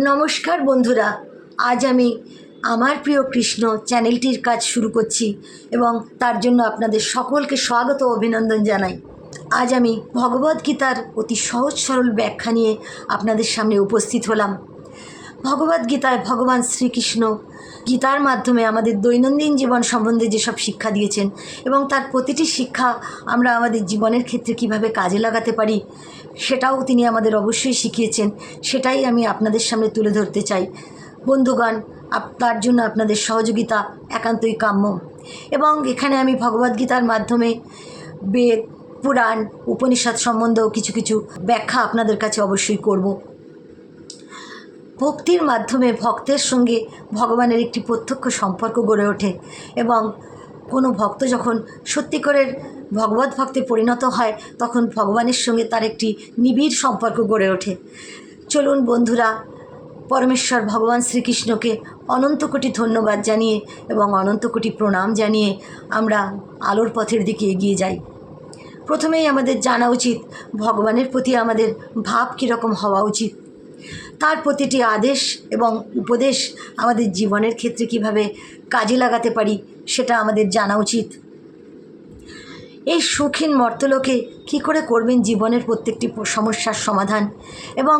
নমস্কার বন্ধুরা, আজ আমি আমার প্রিয় কৃষ্ণ চ্যানেলটির কাজ শুরু করছি এবং তার জন্য আপনাদের সকলকে স্বাগত ও অভিনন্দন জানাই। আজ আমি ভগবদ্গীতার অতি সহজ সরল ব্যাখ্যা নিয়ে আপনাদের সামনে উপস্থিত হলাম। ভগবদ্গীতায় ভগবান শ্রীকৃষ্ণ গীতার মাধ্যমে আমাদের দৈনন্দিন জীবন সম্বন্ধে যেসব শিক্ষা দিয়েছেন এবং তার প্রতিটি শিক্ষা আমরা আমাদের জীবনের ক্ষেত্রে কিভাবে কাজে লাগাতে পারি সেটাও তিনি আমাদের অবশ্যই শিখিয়েছেন। সেটাই আমি আপনাদের সামনে তুলে ধরতে চাই। বন্ধুগণ, তার জন্য আপনাদের সহযোগিতা একান্তই কাম্য। এবং এখানে আমি ভগবদ্গীতার মাধ্যমে বেদ, পুরাণ, উপনিষদ সম্বন্ধেও কিছু কিছু ব্যাখ্যা আপনাদের কাছে অবশ্যই করব। ভক্তির মাধ্যমে ভক্তের সঙ্গে ভগবানের একটি প্রত্যক্ষ সম্পর্ক গড়ে ওঠে এবং কোনো ভক্ত যখন সত্যিকারের ভগবত ভক্তে পরিণত হয় তখন ভগবানের সঙ্গে তার একটি নিবিড় সম্পর্ক গড়ে ওঠে। চলুন বন্ধুরা, পরমেশ্বর ভগবান শ্রীকৃষ্ণকে অনন্ত কোটি ধন্যবাদ জানিয়ে এবং অনন্ত কোটি প্রণাম জানিয়ে আমরা আলোর পথের দিকে এগিয়ে যাই। প্রথমেই আমাদের জানা উচিত ভগবানের প্রতি আমাদের ভাব কীরকম হওয়া উচিত। তার প্রতিটি আদেশ এবং উপদেশ আমাদের জীবনের ক্ষেত্রে কিভাবে কাজে লাগাতে পারি সেটা আমাদের জানা উচিত। এই সুখীন মর্তলোকে কী করে করবেন জীবনের প্রত্যেকটি সমস্যার সমাধান এবং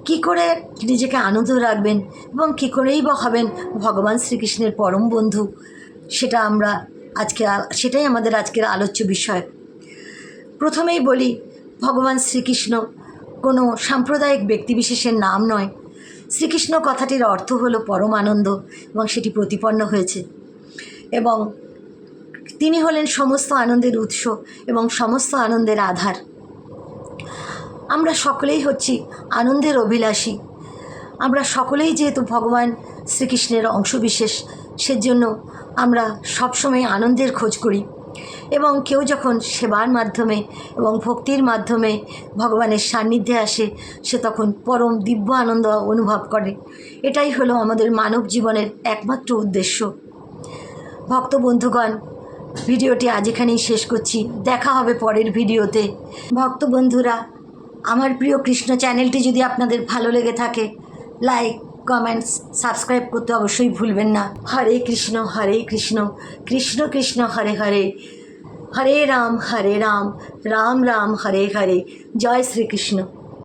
কি করে নিজেকে আনন্দ রাখবেন এবং কী করেই বা হবেন ভগবান শ্রীকৃষ্ণের পরম বন্ধু, সেটাই আমাদের আজকের আলোচ্য বিষয়। প্রথমেই বলি, ভগবান শ্রীকৃষ্ণ কোনো সাম্প্রদায়িক ব্যক্তিবিশেষের নাম নয়। শ্রীকৃষ্ণ কথাটির অর্থ হলো পরম আনন্দ এবং সেটি প্রতিপন্ন হয়েছে এবং তিনি হলেন সমস্ত আনন্দের উৎস এবং সমস্ত আনন্দের আধার। আমরা সকলেই হচ্ছি আনন্দের অভিলাষী। আমরা সকলেই যেহেতু ভগবান শ্রীকৃষ্ণের অংশবিশেষ, সেজন্য আমরা সবসময় আনন্দের খোঁজ করি এবং কেউ যখন সেবার মাধ্যমে এবং ভক্তির মাধ্যমে ভগবানের সান্নিধ্যে আসে সে তখন পরম দিব্য আনন্দ অনুভব করে। এটাই হলো আমাদের মানব জীবনের একমাত্র উদ্দেশ্য। ভক্ত বন্ধুগণ, ভিডিওটি আজ এখানেই শেষ করছি। দেখা হবে পরের ভিডিওতে। ভক্ত বন্ধুরা, আমার প্রিয় কৃষ্ণ চ্যানেলটি যদি আপনাদের ভালো লেগে থাকে, লাইক, কমেন্টস, সাবস্ক্রাইব করতে অবশ্যই ভুলবেন না। হরে কৃষ্ণ কৃষ্ণ কৃষ্ণ হরে হরে, হরে রাম রাম রাম হরে হরে। জয় শ্রীকৃষ্ণ।